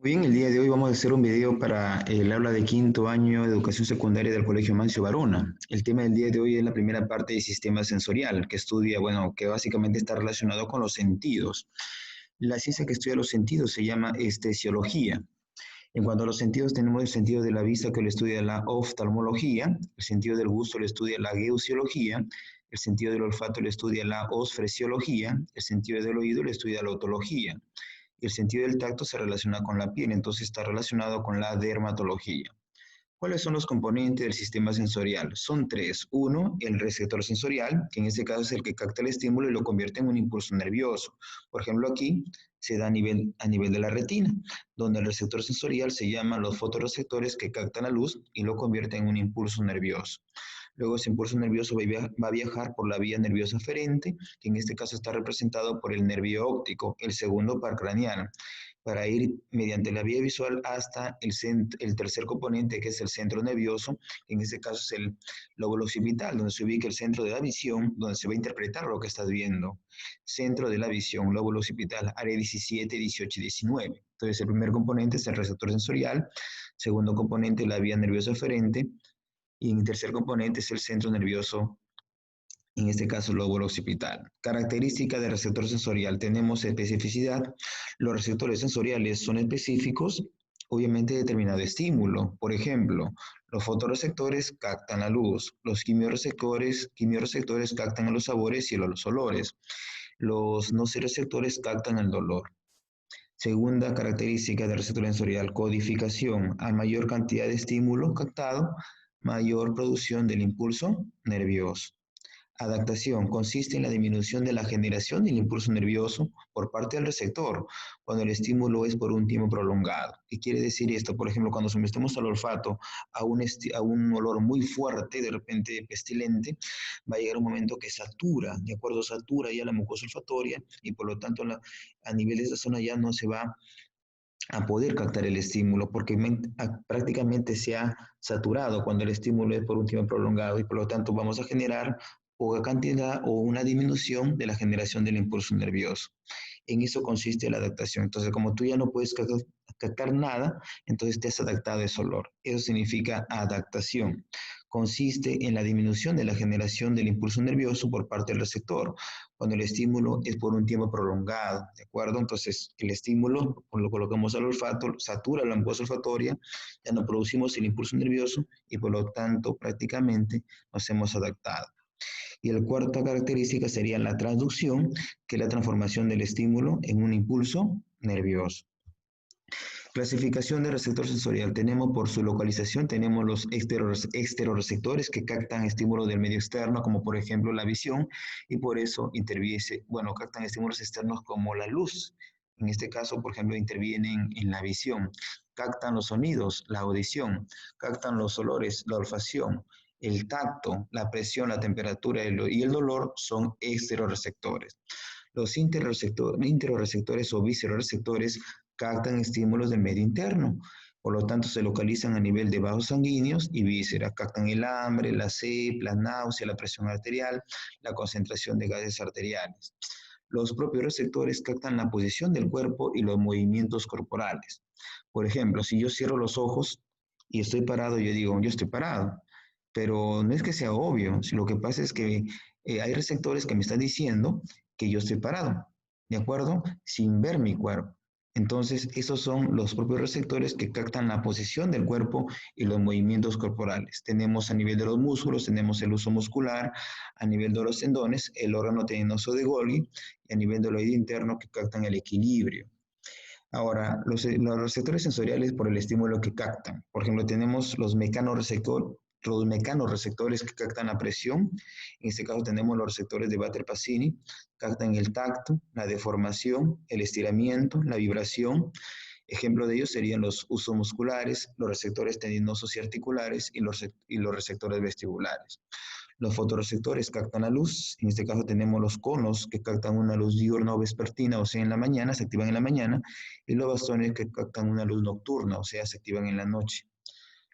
Muy bien, el día de hoy vamos a hacer un video para el aula de quinto año de educación secundaria del Colegio Mancio Varona. El tema del día de hoy es la primera parte del sistema sensorial, que estudia, que básicamente está relacionado con los sentidos. La ciencia que estudia los sentidos se llama estesiología. En cuanto a los sentidos, tenemos el sentido de la vista que lo estudia la oftalmología, el sentido del gusto lo estudia la geusiología, el sentido del olfato lo estudia la osfresiología, el sentido del oído lo estudia la otología. Y el sentido del tacto se relaciona con la piel, entonces está relacionado con la dermatología. ¿Cuáles son los componentes del sistema sensorial? Son tres. Uno, el receptor sensorial, que en este caso es el que capta el estímulo y lo convierte en un impulso nervioso. Por ejemplo, aquí se da a nivel de la retina, donde el receptor sensorial se llama los fotorreceptores que captan la luz y lo convierten en un impulso nervioso. Luego ese impulso nervioso va a viajar por la vía nerviosa aferente, que en este caso está representado por el nervio óptico, el segundo par craneal, para ir mediante la vía visual hasta el tercer componente, que es el centro nervioso, que en este caso es el lóbulo occipital, donde se ubica el centro de la visión, donde se va a interpretar lo que estás viendo. Centro de la visión, lóbulo occipital, área 17, 18 y 19. Entonces el primer componente es el receptor sensorial, segundo componente la vía nerviosa aferente, y el tercer componente es el centro nervioso, en este caso el lóbulo occipital. Característica del receptor sensorial, tenemos especificidad. Los receptores sensoriales son específicos, obviamente, de determinado estímulo. Por ejemplo, los fotorreceptores captan la luz, los quimiorreceptores captan los sabores y los olores, los nociceptores captan el dolor. Segunda característica del receptor sensorial, codificación. A mayor cantidad de estímulo captado, mayor producción del impulso nervioso. Adaptación consiste en la disminución de la generación del impulso nervioso por parte del receptor cuando el estímulo es por un tiempo prolongado. ¿Qué quiere decir esto? Por ejemplo, cuando sometemos al olfato a un olor muy fuerte, de repente pestilente, va a llegar un momento que satura, ¿de acuerdo? Satura ya la mucosa olfatoria y por lo tanto a nivel de esa zona ya no se va a poder captar el estímulo porque prácticamente se ha saturado cuando el estímulo es por un tiempo prolongado y por lo tanto vamos a generar poca cantidad o una disminución de la generación del impulso nervioso. En eso consiste la adaptación. Entonces, como tú ya no puedes captar nada, entonces te has adaptado a ese olor. Eso significa adaptación. Consiste en la disminución de la generación del impulso nervioso por parte del receptor, cuando el estímulo es por un tiempo prolongado, ¿de acuerdo? Entonces, el estímulo, lo colocamos al olfato, satura la mucosa olfatoria, ya no producimos el impulso nervioso y por lo tanto prácticamente nos hemos adaptado. Y la cuarta característica sería la transducción, que es la transformación del estímulo en un impulso nervioso. Clasificación de receptor sensorial. Tenemos por su localización, tenemos los esteroreceptores que captan estímulos del medio externo, como por ejemplo la visión, y por eso captan estímulos externos como la luz. En este caso, por ejemplo, intervienen en la visión. Captan los sonidos, la audición, captan los olores, la olfacción, el tacto, la presión, la temperatura y el dolor son esteroreceptores. Los interoreceptores o visceroreceptores captan estímulos del medio interno, por lo tanto se localizan a nivel de vasos sanguíneos y vísceras, captan el hambre, la sed, la náusea, la presión arterial, la concentración de gases arteriales. Los propios receptores captan la posición del cuerpo y los movimientos corporales. Por ejemplo, si yo cierro los ojos y estoy parado, yo digo, yo estoy parado, pero no es que sea obvio, lo que pasa es que hay receptores que me están diciendo que yo estoy parado, ¿de acuerdo? Sin ver mi cuerpo. Entonces, esos son los propios receptores que captan la posición del cuerpo y los movimientos corporales. Tenemos a nivel de los músculos, tenemos el uso muscular, a nivel de los tendones, el órgano tendinoso de Golgi, y a nivel del oído interno que captan el equilibrio. Ahora, los receptores sensoriales por el estímulo que captan. Por ejemplo, tenemos los mecanorreceptores que captan la presión. En este caso tenemos los receptores de Batter-Pasini, captan el tacto, la deformación, el estiramiento, la vibración. Ejemplo de ellos serían los usos musculares, los receptores tendinosos y articulares y los receptores vestibulares. Los fotorreceptores captan la luz, en este caso tenemos los conos que captan una luz diurna o vespertina, o sea, en la mañana, se activan en la mañana, y los bastones que captan una luz nocturna, o sea, se activan en la noche.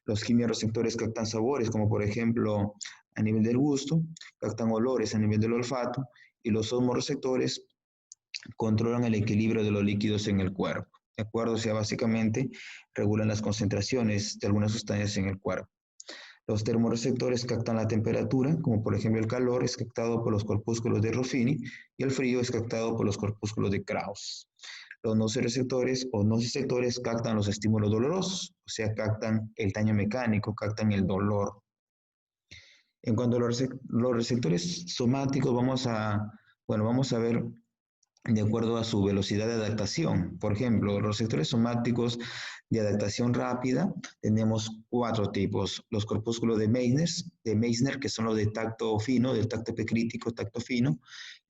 Los quimiorreceptores captan sabores, como por ejemplo a nivel del gusto, captan olores a nivel del olfato, y los osmoreceptores controlan el equilibrio de los líquidos en el cuerpo. ¿de acuerdo? O sea, básicamente regulan las concentraciones de algunas sustancias en el cuerpo. Los termorreceptores captan la temperatura, como por ejemplo el calor es captado por los corpúsculos de Ruffini y el frío es captado por los corpúsculos de Krauss. Los nociceptores o nociceptores captan los estímulos dolorosos, o sea, captan el daño mecánico, captan el dolor. En cuanto a los receptores somáticos, vamos a ver de acuerdo a su velocidad de adaptación. Por ejemplo, los receptores somáticos de adaptación rápida tenemos 4 tipos. Los corpúsculos de Meissner, que son los de tacto fino, del tacto epicrítico, tacto fino,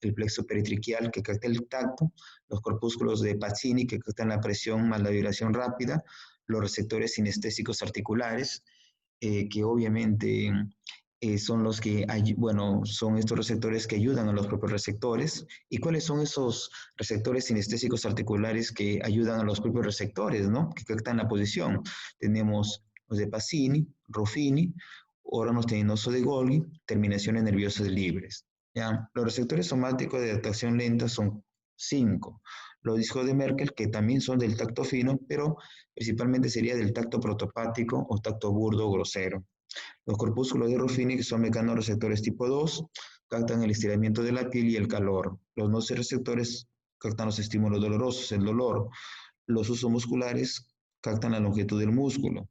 el plexo peritriquial que capta el tacto, los corpúsculos de Pacini que captan la presión más la vibración rápida, los receptores sinestésicos articulares, que obviamente son los que, son estos receptores que ayudan a los propios receptores. ¿Y cuáles son esos receptores sinestésicos articulares que ayudan a los propios receptores, ¿no? Que captan la posición? Tenemos los de Pacini, Ruffini, órganos tendinosos de Golgi, terminaciones nerviosas libres. ¿Ya? Los receptores somáticos de adaptación lenta son 5. Los discos de Merkel, que también son del tacto fino, pero principalmente sería del tacto protopático o tacto burdo grosero. Los corpúsculos de Ruffini, que son mecanorreceptores tipo 2, captan el estiramiento de la piel y el calor. Los nociceptores captan los estímulos dolorosos, el dolor. Los usos musculares captan la longitud del músculo.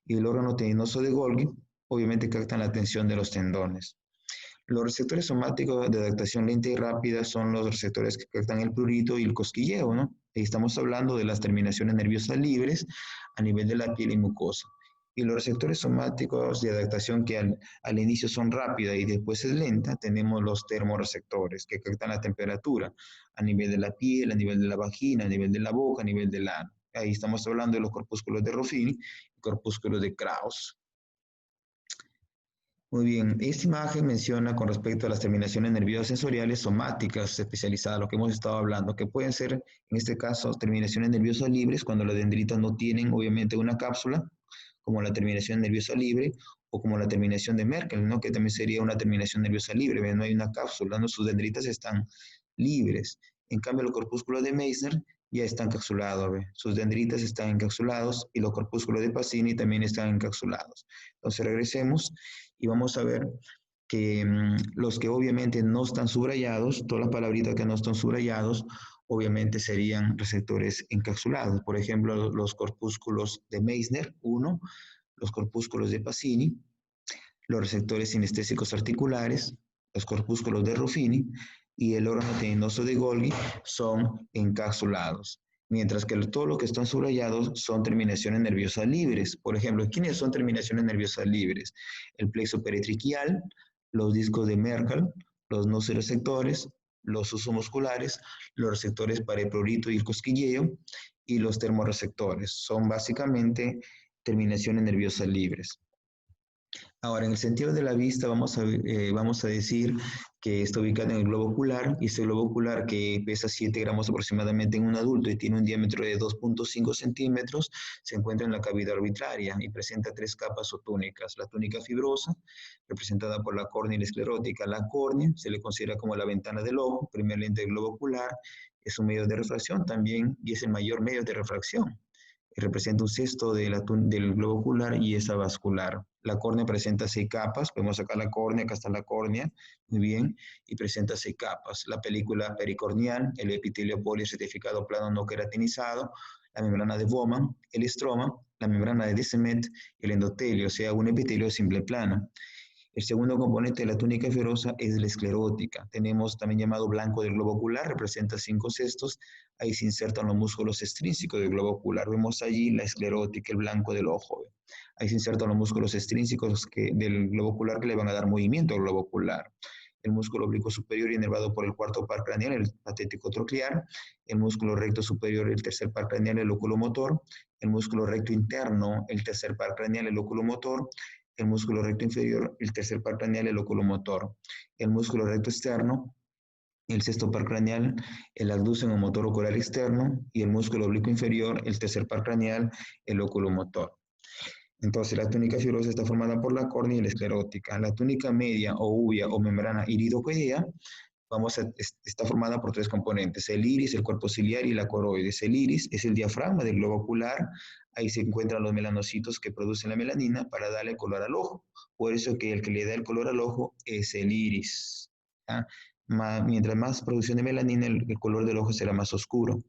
Y el órgano tendinoso de Golgi, obviamente, captan la tensión de los tendones. Los receptores somáticos de adaptación lenta y rápida son los receptores que captan el prurito y el cosquilleo, ¿no? Y estamos hablando de las terminaciones nerviosas libres a nivel de la piel y mucosa. Y los receptores somáticos de adaptación que al inicio son rápidas y después es lenta, tenemos los termorreceptores que captan la temperatura a nivel de la piel, a nivel de la vagina, a nivel de la boca, a nivel del ano. Ahí estamos hablando de los corpúsculos de Ruffini y corpúsculos de Krauss. Muy bien, esta imagen menciona con respecto a las terminaciones nerviosas sensoriales somáticas especializadas, lo que hemos estado hablando, que pueden ser, en este caso, terminaciones nerviosas libres cuando las dendritas no tienen, obviamente, una cápsula, como la terminación nerviosa libre, o como la terminación de Merkel, ¿no? Que también sería una terminación nerviosa libre, ¿ven? No hay una cápsula, ¿no? Sus dendritas están libres. En cambio, los corpúsculos de Meissner ya están encapsulados, ¿ve? Sus dendritas están encapsulados y los corpúsculos de Pacini también están encapsulados. Entonces, regresemos y vamos a ver que los que obviamente no están subrayados, todas las palabritas que no están subrayados, obviamente serían receptores encapsulados. Por ejemplo, los corpúsculos de Meissner, 1, los corpúsculos de Pacini, los receptores sinestésicos articulares, los corpúsculos de Ruffini y el órgano tendinoso de Golgi son encapsulados. Mientras que todo lo que están subrayados son terminaciones nerviosas libres. Por ejemplo, ¿quiénes son terminaciones nerviosas libres? El plexo peritriquial, los discos de Merkel, los nociceptores, los usos musculares, los receptores para el prurito y el cosquilleo y los termorreceptores. Son básicamente terminaciones nerviosas libres. Ahora, en el sentido de la vista, vamos a decir que está ubicado en el globo ocular, y este globo ocular que pesa 7 gramos aproximadamente en un adulto y tiene un diámetro de 2.5 centímetros, se encuentra en la cavidad orbitaria y presenta 3 capas o túnicas. La túnica fibrosa, representada por la córnea y la esclerótica. La córnea se le considera como la ventana del ojo, primer lente del globo ocular, es un medio de refracción también y es el mayor medio de refracción. Representa un cesto del globo ocular y es avascular. La córnea presenta 6 capas, podemos sacar la córnea, acá está la córnea, muy bien, y presenta 6 capas. La película pericorneal, el epitelio policertificado plano no queratinizado, la membrana de Bowman, el estroma, la membrana de Descemet y el endotelio, o sea, un epitelio simple plano. El segundo componente de la túnica fibrosa es la esclerótica. Tenemos también llamado blanco del globo ocular, representa 5 cestos. Ahí se insertan los músculos extrínsecos del globo ocular. Vemos allí la esclerótica, el blanco del ojo. Ahí se insertan los músculos extrínsecos del globo ocular que le van a dar movimiento al globo ocular. El músculo oblicuo superior inervado por el cuarto par craneal, el patético troclear. El músculo recto superior, el tercer par craneal, el oculomotor. El músculo recto interno, el tercer par craneal, el oculomotor. El músculo recto inferior, el tercer par craneal, el oculomotor. El músculo recto externo, el sexto par craneal, el abducen o motor ocular externo, y el músculo oblicuo inferior, el tercer par craneal, el oculomotor. Entonces, la túnica fibrosa está formada por la córnea y la esclerótica. La túnica media o uvia o membrana iridocoidea, está formada por tres componentes: el iris, el cuerpo ciliar y la coroides. El iris es el diafragma del globo ocular, ahí se encuentran los melanocitos que producen la melanina para darle color al ojo. Por eso que el que le da el color al ojo es el iris. ¿Ya? Mientras más producción de melanina, el color del ojo será más oscuro.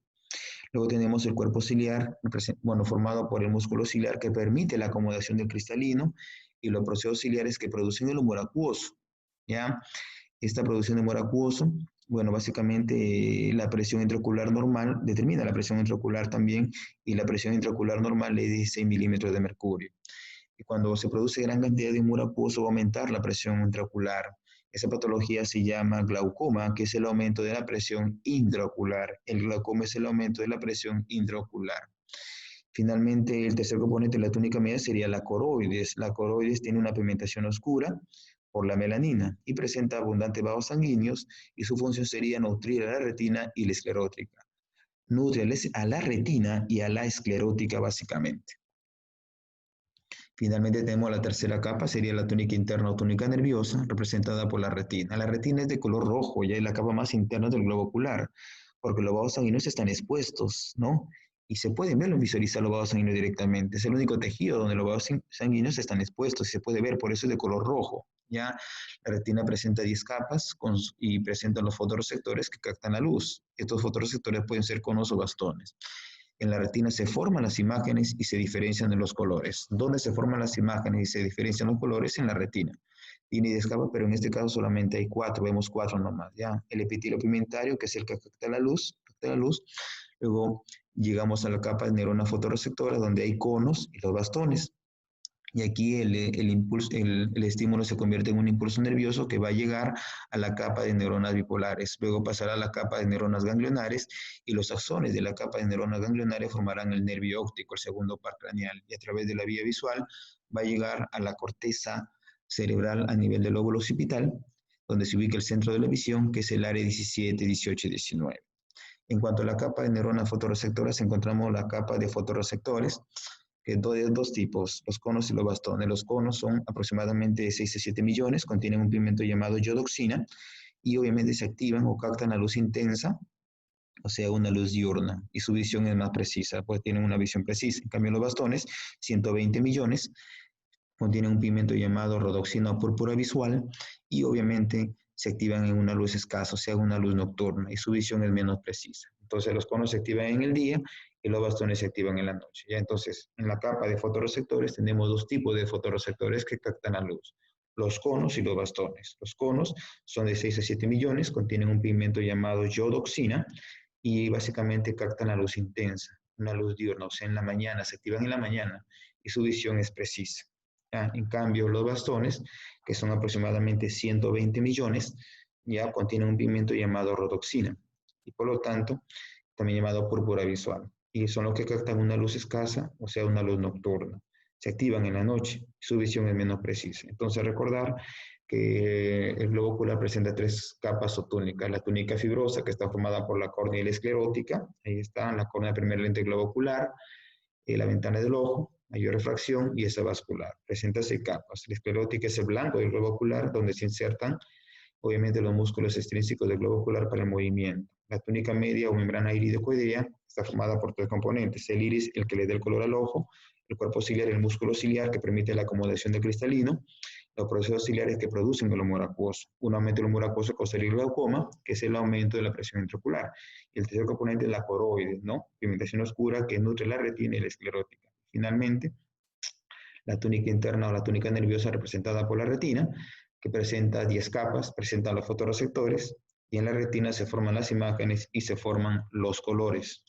Luego tenemos el cuerpo ciliar, bueno, formado por el músculo ciliar que permite la acomodación del cristalino y los procesos ciliares que producen el humor acuoso. ¿Ya? Esta producción de humor acuoso, bueno, básicamente la presión intraocular normal determina la presión intraocular también, y la presión intraocular normal es de 6 milímetros de mercurio. Y cuando se produce gran cantidad de humor acuoso va a aumentar la presión intraocular. Esa patología se llama glaucoma, que es el aumento de la presión intraocular. El glaucoma es el aumento de la presión intraocular. Finalmente, el tercer componente de la túnica media sería la coroides. La coroides tiene una pigmentación oscura por la melanina y presenta abundantes vasos sanguíneos, y su función sería nutrir a la retina y la esclerótica. Nutre a la retina y a la esclerótica básicamente. Finalmente tenemos la tercera capa, sería la túnica interna o túnica nerviosa, representada por la retina. La retina es de color rojo, ya es la capa más interna del globo ocular, porque los vasos sanguíneos están expuestos, ¿no? Y se pueden verlo, visualizar los vasos sanguíneos directamente. Es el único tejido donde los vasos sanguíneos están expuestos y se puede ver, por eso es de color rojo. ¿Ya? La retina presenta 10 capas y presenta los fotorreceptores que captan la luz. Estos fotorreceptores pueden ser conos o bastones. En la retina se forman las imágenes y se diferencian en los colores. ¿Dónde se forman las imágenes y se diferencian los colores? En la retina. Tiene 10 capas, pero en este caso solamente hay 4, vemos 4 nomás, ¿ya? El epitelio pigmentario, que es el que capta la luz. Luego llegamos a la capa de neuronas fotorreceptoras, donde hay conos y los bastones. Y aquí el estímulo se convierte en un impulso nervioso que va a llegar a la capa de neuronas bipolares. Luego pasará a la capa de neuronas ganglionares, y los axones de la capa de neuronas ganglionares formarán el nervio óptico, el segundo par craneal. Y a través de la vía visual va a llegar a la corteza cerebral a nivel del lóbulo occipital, donde se ubica el centro de la visión, que es el área 17, 18 y 19. En cuanto a la capa de neuronas fotorreceptoras, encontramos la capa de fotorreceptores, que es de dos tipos, los conos y los bastones. Los conos son aproximadamente 6 a 7 millones, contienen un pigmento llamado iodoxina, y obviamente se activan o captan la luz intensa, o sea, una luz diurna, y su visión es más precisa, pues tienen una visión precisa. En cambio, los bastones, 120 millones, contienen un pigmento llamado rodoxina o púrpura visual, y obviamente se activan en una luz escasa, o sea, una luz nocturna, y su visión es menos precisa. Entonces, los conos se activan en el día y los bastones se activan en la noche. ¿Ya? Entonces, en la capa de fotorreceptores tenemos dos tipos de fotorreceptores que captan la luz: los conos y los bastones. Los conos son de 6 a 7 millones, contienen un pigmento llamado iodoxina, y básicamente captan la luz intensa, una luz diurna, o sea, en la mañana, se activan en la mañana, y su visión es precisa. ¿Ya? En cambio, los bastones, que son aproximadamente 120 millones, ya contienen un pigmento llamado rodoxina, y por lo tanto, también llamado púrpura visual, y son los que captan una luz escasa, o sea, una luz nocturna. Se activan en la noche, su visión es menos precisa. Entonces, recordar que el globo ocular presenta 3 capas o túnicas: la túnica fibrosa, que está formada por la córnea y la esclerótica, ahí está, la córnea, primer lente del globo ocular, la ventana del ojo, mayor refracción, y esa vascular. Presenta 6 capas. La esclerótica es el blanco del globo ocular, donde se insertan obviamente los músculos extrínsecos del globo ocular para el movimiento. La túnica media o membrana iridocoidea está formada por 3 componentes: el iris, el que le da el color al ojo; el cuerpo ciliar, el músculo ciliar que permite la acomodación del cristalino; los procesos ciliares que producen el humor acuoso. Un aumento del humor acuoso causaría el glaucoma, que es el aumento de la presión intraocular. Y el tercer componente es la coroides, ¿no? Pigmentación oscura que nutre la retina y la esclerótica. Finalmente, la túnica interna o la túnica nerviosa, representada por la retina, que presenta 10 capas, presenta los fotorreceptores, y en la retina se forman las imágenes y se forman los colores.